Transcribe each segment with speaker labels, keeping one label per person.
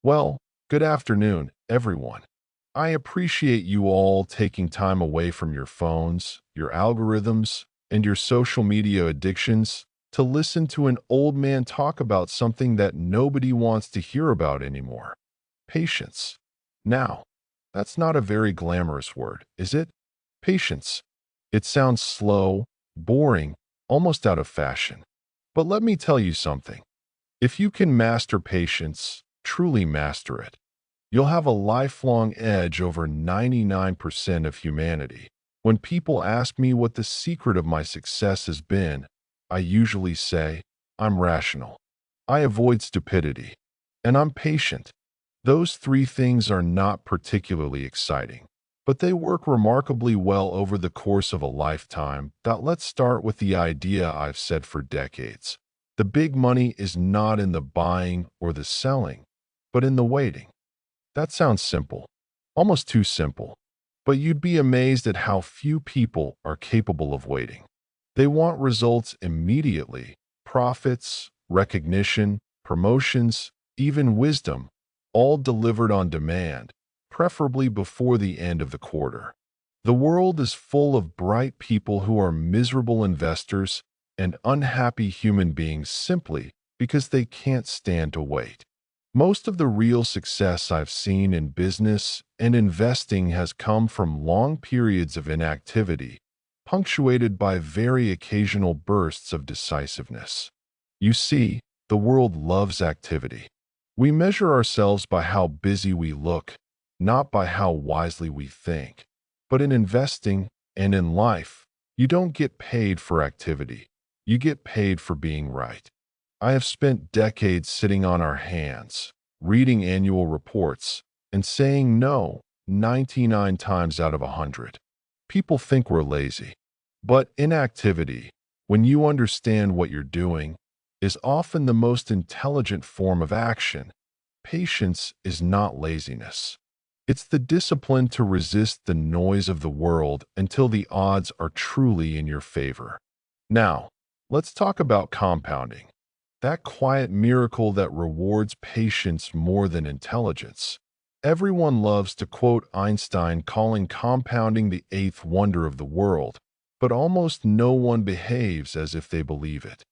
Speaker 1: Well, good afternoon, everyone. I appreciate you all taking time away from your phones, your algorithms, and your social media addictions to listen to an old man talk about something that nobody wants to hear about anymore: patience. Now, that's not a very glamorous word, is it? Patience. It sounds slow, boring, almost out of fashion. But let me tell you something. If you can master patience, truly master it, you'll have a lifelong edge over 99% of humanity. When people ask me what the secret of my success has been, I usually say, I'm rational. I avoid stupidity. And I'm patient. Those three things are not particularly exciting, but they work remarkably well over the course of a lifetime. Let's start with the idea I've said for decades. The big money is not in the buying or the selling, but in the waiting. That sounds simple, almost too simple, but you'd be amazed at how few people are capable of waiting. They want results immediately: profits, recognition, promotions, even wisdom, all delivered on demand, preferably before the end of the quarter. The world is full of bright people who are miserable investors and unhappy human beings simply because they can't stand to wait. Most of the real success I've seen in business and investing has come from long periods of inactivity, punctuated by very occasional bursts of decisiveness. You see, the world loves activity. We measure ourselves by how busy we look, not by how wisely we think. But in investing and in life, you don't get paid for activity. You get paid for being right. I have spent decades sitting on our hands, reading annual reports, and saying no 99 times out of 100. People think we're lazy. But inactivity, when you understand what you're doing, is often the most intelligent form of action. Patience is not laziness. It's the discipline to resist the noise of the world until the odds are truly in your favor. Now, let's talk about compounding, that quiet miracle that rewards patience more than intelligence. Everyone loves to quote Einstein calling compounding the eighth wonder of the world, but almost no one behaves as if they believe it.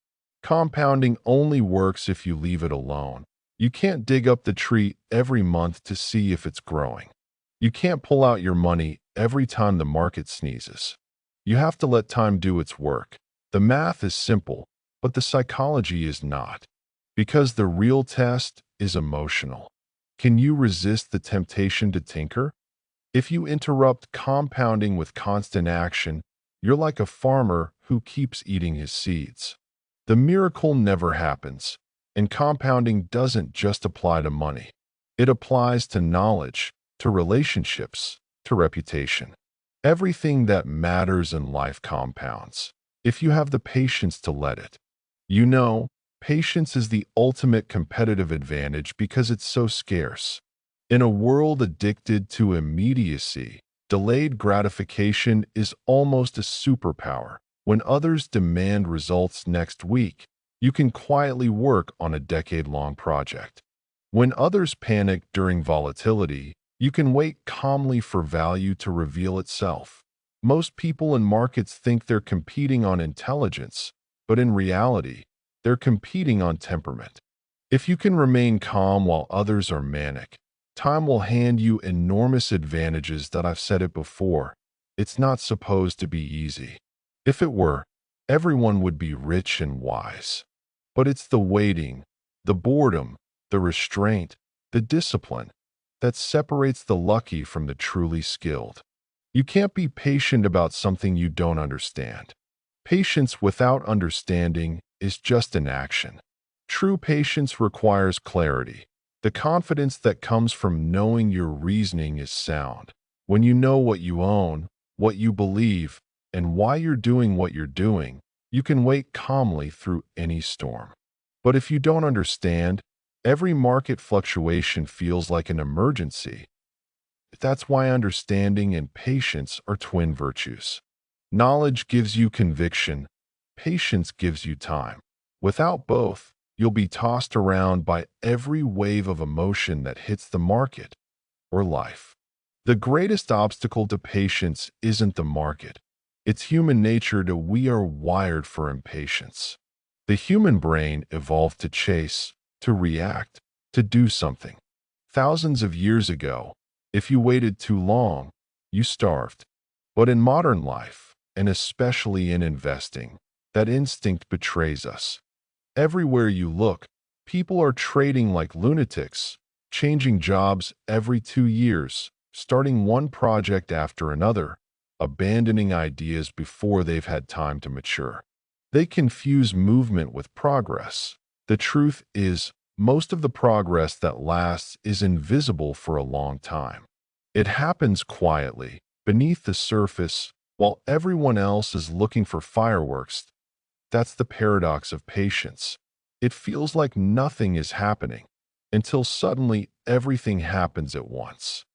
Speaker 1: Compounding only works if you leave it alone. You can't dig up the tree every month to see if it's growing. You can't pull out your money every time the market sneezes. You have to let time do its work. The math is simple, but the psychology is not. Because the real test is emotional. Can you resist the temptation to tinker? If you interrupt compounding with constant action, you're like a farmer who keeps eating his seeds. The miracle never happens, and compounding doesn't just apply to money. It applies to knowledge, to relationships, to reputation. Everything that matters in life compounds, if you have the patience to let it. You know, patience is the ultimate competitive advantage because it's so scarce. In a world addicted to immediacy, delayed gratification is almost a superpower. When others demand results next week, you can quietly work on a decade-long project. When others panic during volatility, you can wait calmly for value to reveal itself. Most people in markets think they're competing on intelligence, but in reality, they're competing on temperament. If you can remain calm while others are manic, time will hand you enormous advantages. I've said it before. It's not supposed to be easy. If it were, everyone would be rich and wise. But it's the waiting, the boredom, the restraint, the discipline that separates the lucky from the truly skilled. You can't be patient about something you don't understand. Patience without understanding is just inaction. True patience requires clarity, the confidence that comes from knowing your reasoning is sound. When you know what you own, what you believe, and why you're doing what you're doing, you can wait calmly through any storm. But if you don't understand, every market fluctuation feels like an emergency. That's why understanding and patience are twin virtues. Knowledge gives you conviction, patience gives you time. Without both, You'll be tossed around by every wave of emotion that hits the market or life. The greatest obstacle to patience isn't the market. It's human nature that we are wired for impatience. The human brain evolved to chase, to react, to do something. Thousands of years ago, if you waited too long, you starved. But in modern life, and especially in investing, that instinct betrays us. Everywhere you look, people are trading like lunatics, changing jobs every 2 years, starting one project after another, abandoning ideas before they've had time to mature. They confuse movement with progress. The truth is, most of the progress that lasts is invisible for a long time. It happens quietly, beneath the surface, while everyone else is looking for fireworks. That's the paradox of patience. It feels like nothing is happening, until suddenly everything happens at once.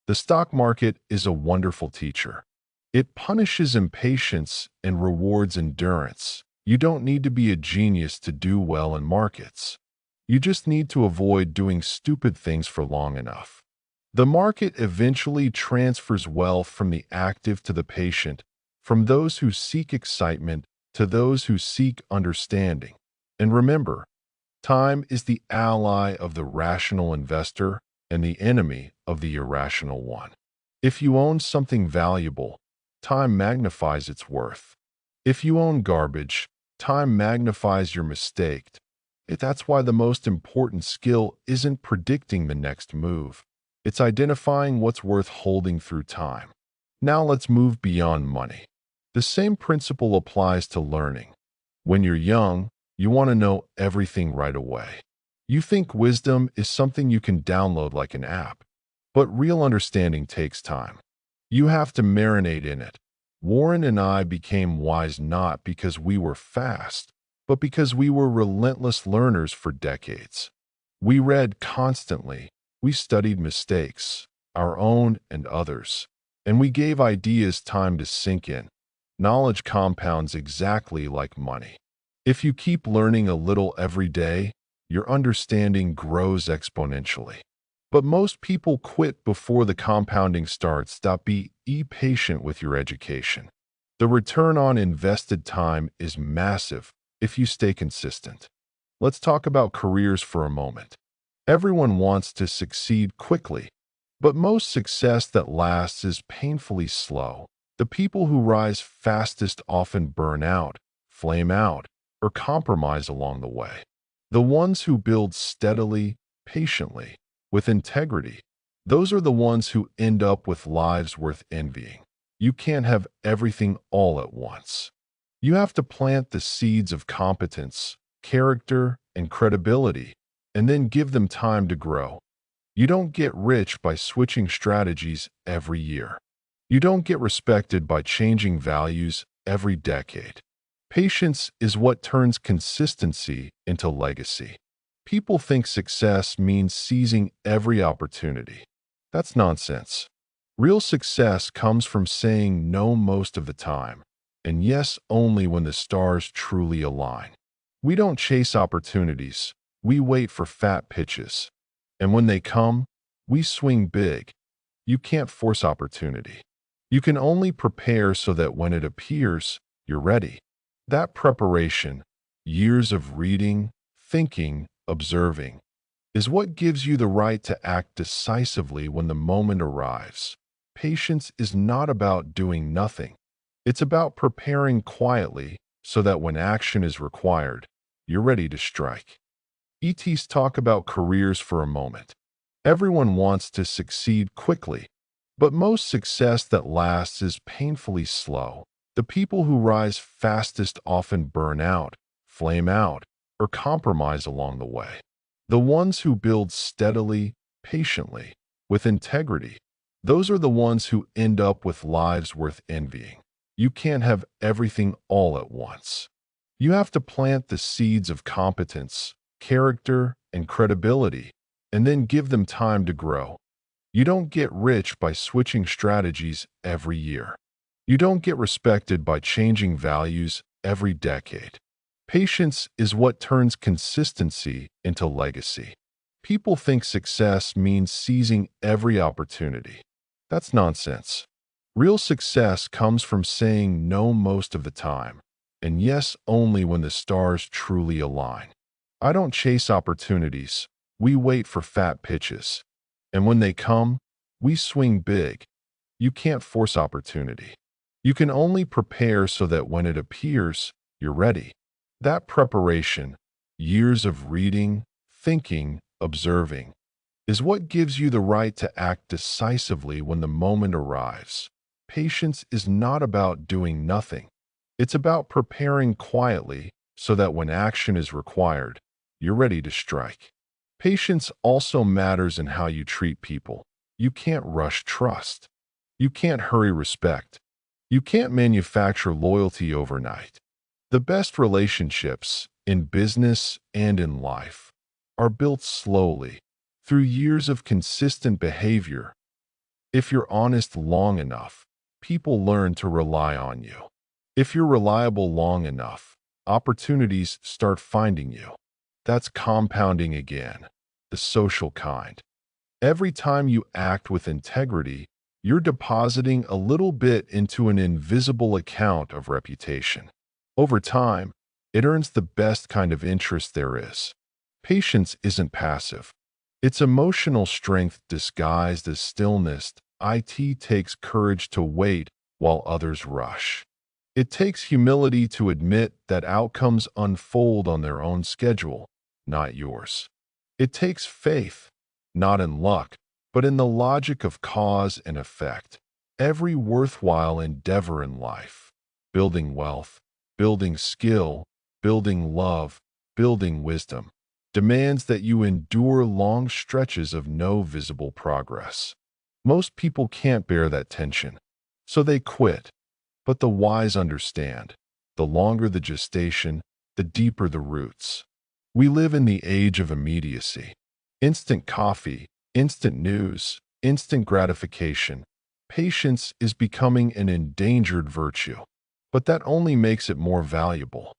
Speaker 1: The stock market is a wonderful teacher. It punishes impatience and rewards endurance. You don't need to be a genius to do well in markets. You just need to avoid doing stupid things for long enough. The market eventually transfers wealth from the active to the patient, from those who seek excitement to those who seek understanding. And remember, time is the ally of the rational investor and the enemy of the irrational one. If you own something valuable, time magnifies its worth. If you own garbage, time magnifies your mistake. That's why the most important skill isn't predicting the next move. It's identifying what's worth holding through time. Now let's move beyond money. The same principle applies to learning. When you're young, you want to know everything right away. You think wisdom is something you can download like an app. But real understanding takes time. You have to marinate in it. Warren and I became wise not because we were fast, but because we were relentless learners for decades. We read constantly. We studied mistakes, our own and others, and we gave ideas time to sink in. Knowledge compounds exactly like money. If you keep learning a little every day, your understanding grows exponentially. But most people quit before the compounding starts. Be patient with your education. The return on invested time is massive if you stay consistent. Let's talk about careers for a moment. Everyone wants to succeed quickly, but most success that lasts is painfully slow. The people who rise fastest often burn out, flame out, or compromise along the way. The ones who build steadily, patiently, with integrity, those are the ones who end up with lives worth envying. You can't have everything all at once. You have to plant the seeds of competence, character, and credibility, and then give them time to grow. You don't get rich by switching strategies every year. You don't get respected by changing values every decade. Patience is what turns consistency into legacy. People think success means seizing every opportunity. That's nonsense. Real success comes from saying no most of the time, and yes only when the stars truly align. We don't chase opportunities. We wait for fat pitches. And when they come, we swing big. You can't force opportunity. You can only prepare so that when it appears, you're ready. That preparation, years of reading, thinking, observing, is what gives you the right to act decisively when the moment arrives. Patience is not about doing nothing. It's about preparing quietly so that when action is required, you're ready to strike. ETs talk about careers for a moment. Everyone wants to succeed quickly, but most success that lasts is painfully slow. The people who rise fastest often burn out, flame out, or compromise along the way. The ones who build steadily, patiently, with integrity, those are the ones who end up with lives worth envying. You can't have everything all at once. You have to plant the seeds of competence, character, and credibility, and then give them time to grow. You don't get rich by switching strategies every year. You don't get respected by changing values every decade. Patience is what turns consistency into legacy. People think success means seizing every opportunity. That's nonsense. Real success comes from saying no most of the time, and yes only when the stars truly align. I don't chase opportunities. We wait for fat pitches. And when they come, we swing big. You can't force opportunity. You can only prepare so that when it appears, you're ready. That preparation, years of reading, thinking, observing, is what gives you the right to act decisively when the moment arrives. Patience is not about doing nothing. It's about preparing quietly so that when action is required, you're ready to strike. Patience also matters in how you treat people. You can't rush trust. You can't hurry respect. You can't manufacture loyalty overnight. The best relationships, in business and in life, are built slowly, through years of consistent behavior. If you're honest long enough, people learn to rely on you. If you're reliable long enough, opportunities start finding you. That's compounding again, the social kind. Every time you act with integrity, you're depositing a little bit into an invisible account of reputation. Over time, it earns the best kind of interest there is. Patience isn't passive. It's emotional strength disguised as stillness. It takes courage to wait while others rush. It takes humility to admit that outcomes unfold on their own schedule, not yours. It takes faith, not in luck, but in the logic of cause and effect. Every worthwhile endeavor in life, building wealth, building skill, building love, building wisdom, demands that you endure long stretches of no visible progress. Most people can't bear that tension, so they quit. But the wise understand. The longer the gestation, the deeper the roots. We live in the age of immediacy. Instant coffee, instant news, instant gratification. Patience is becoming an endangered virtue, but that only makes it more valuable.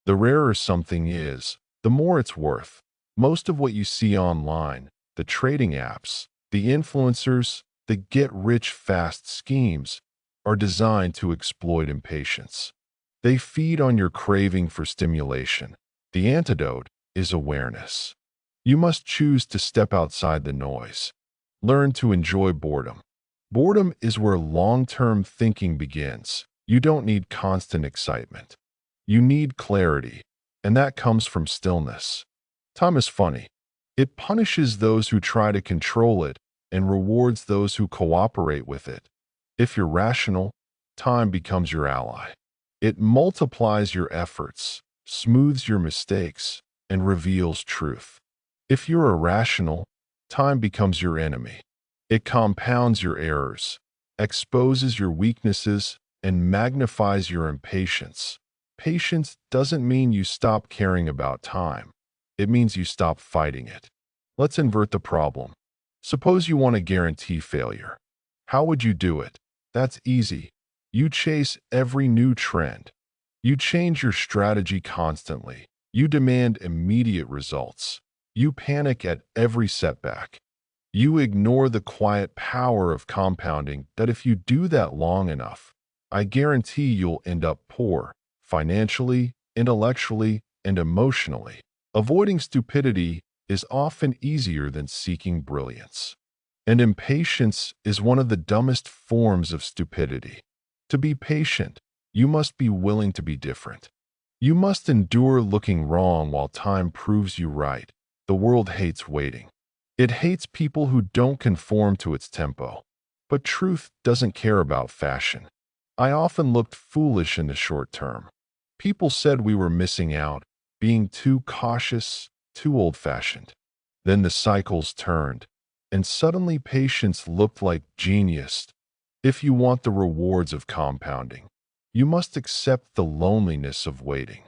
Speaker 1: The rarer something is, the more it's worth. Most of what you see online, the trading apps, the influencers, the get-rich-fast schemes, are designed to exploit impatience. They feed on your craving for stimulation. The antidote is awareness. You must choose to step outside the noise. Learn to enjoy boredom. Boredom is where long-term thinking begins. You don't need constant excitement. You need clarity, and that comes from stillness. Time is funny. It punishes those who try to control it and rewards those who cooperate with it. If you're rational, time becomes your ally. It multiplies your efforts, smooths your mistakes, and reveals truth. If you're irrational, time becomes your enemy. It compounds your errors, exposes your weaknesses, and magnifies your impatience. Patience doesn't mean you stop caring about time. It means you stop fighting it. Let's invert the problem. Suppose you want to guarantee failure. How would you do it? That's easy. You chase every new trend. You change your strategy constantly. You demand immediate results. You panic at every setback. You ignore the quiet power of compounding that if you do that long enough, I guarantee you'll end up poor, financially, intellectually, and emotionally. Avoiding stupidity is often easier than seeking brilliance. And impatience is one of the dumbest forms of stupidity. To be patient, you must be willing to be different. You must endure looking wrong while time proves you right. The world hates waiting. It hates people who don't conform to its tempo. But truth doesn't care about fashion. I often looked foolish in the short term. People said we were missing out, being too cautious, too old-fashioned. Then the cycles turned, and suddenly patience looked like genius. If you want the rewards of compounding, you must accept the loneliness of waiting.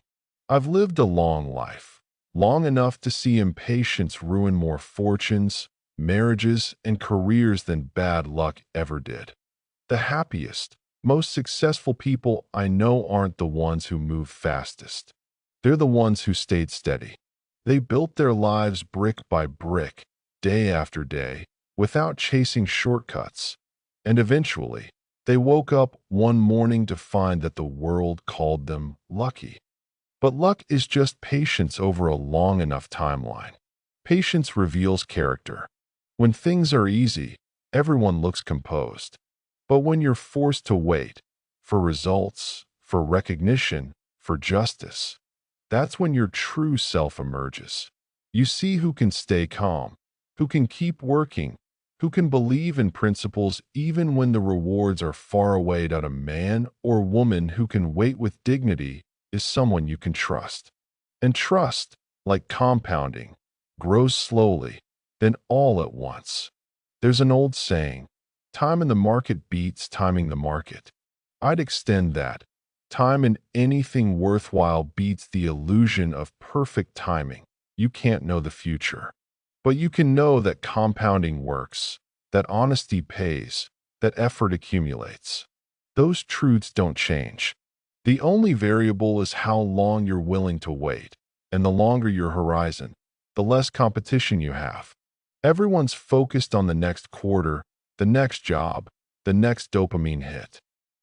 Speaker 1: I've lived a long life, long enough to see impatience ruin more fortunes, marriages, and careers than bad luck ever did. The happiest, most successful people I know aren't the ones who move fastest. They're the ones who stayed steady. They built their lives brick by brick, day after day, without chasing shortcuts. And eventually, they woke up one morning to find that the world called them lucky. But luck is just patience over a long enough timeline. Patience reveals character. When things are easy, everyone looks composed. But when you're forced to wait for results, for recognition, for justice, that's when your true self emerges. You see who can stay calm, who can keep working, who can believe in principles even when the rewards are far away. That a man or woman who can wait with dignity is someone you can trust. And trust, like compounding, grows slowly, then all at once. There's an old saying, time in the market beats timing the market. I'd extend that. Time in anything worthwhile beats the illusion of perfect timing. You can't know the future, but you can know that compounding works, that honesty pays, that effort accumulates. Those truths don't change. The only variable is how long you're willing to wait, and the longer your horizon, the less competition you have. Everyone's focused on the next quarter, the next job, the next dopamine hit.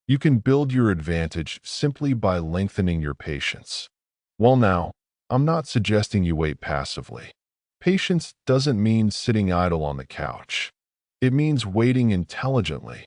Speaker 1: You can build your advantage simply by lengthening your patience. Well now, I'm not suggesting you wait passively. Patience doesn't mean sitting idle on the couch. It means waiting intelligently.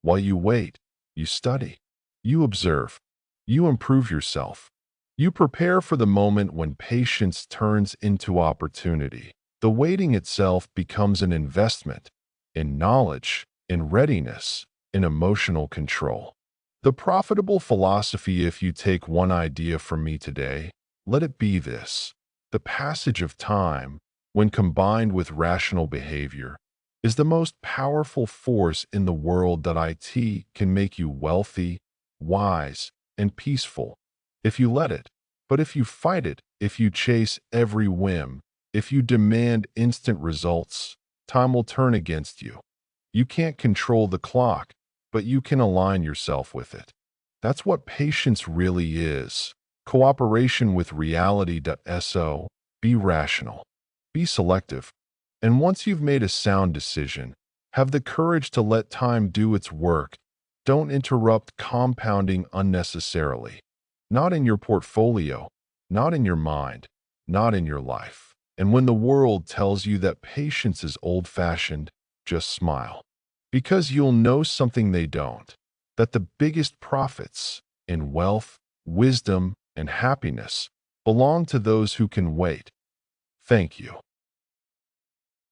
Speaker 1: While you wait, you study, you observe, you improve yourself. You prepare for the moment when patience turns into opportunity. The waiting itself becomes an investment in knowledge, in readiness, in emotional control. The profitable philosophy, if you take one idea from me today, let it be this: the passage of time, when combined with rational behavior, is the most powerful force in the world. That it can make you wealthy, wise, and peaceful if you let it. But if you fight it, if you chase every whim, if you demand instant results, time will turn against you. You can't control the clock, but you can align yourself with it. That's what patience really is. Cooperation with reality. So, be rational, be selective, and once you've made a sound decision, have the courage to let time do its work. Don't interrupt compounding unnecessarily. Not in your portfolio, not in your mind, not in your life. And when the world tells you that patience is old-fashioned, just smile. Because you'll know something they don't, that the biggest profits in wealth, wisdom, and happiness belong to those who can wait. Thank you.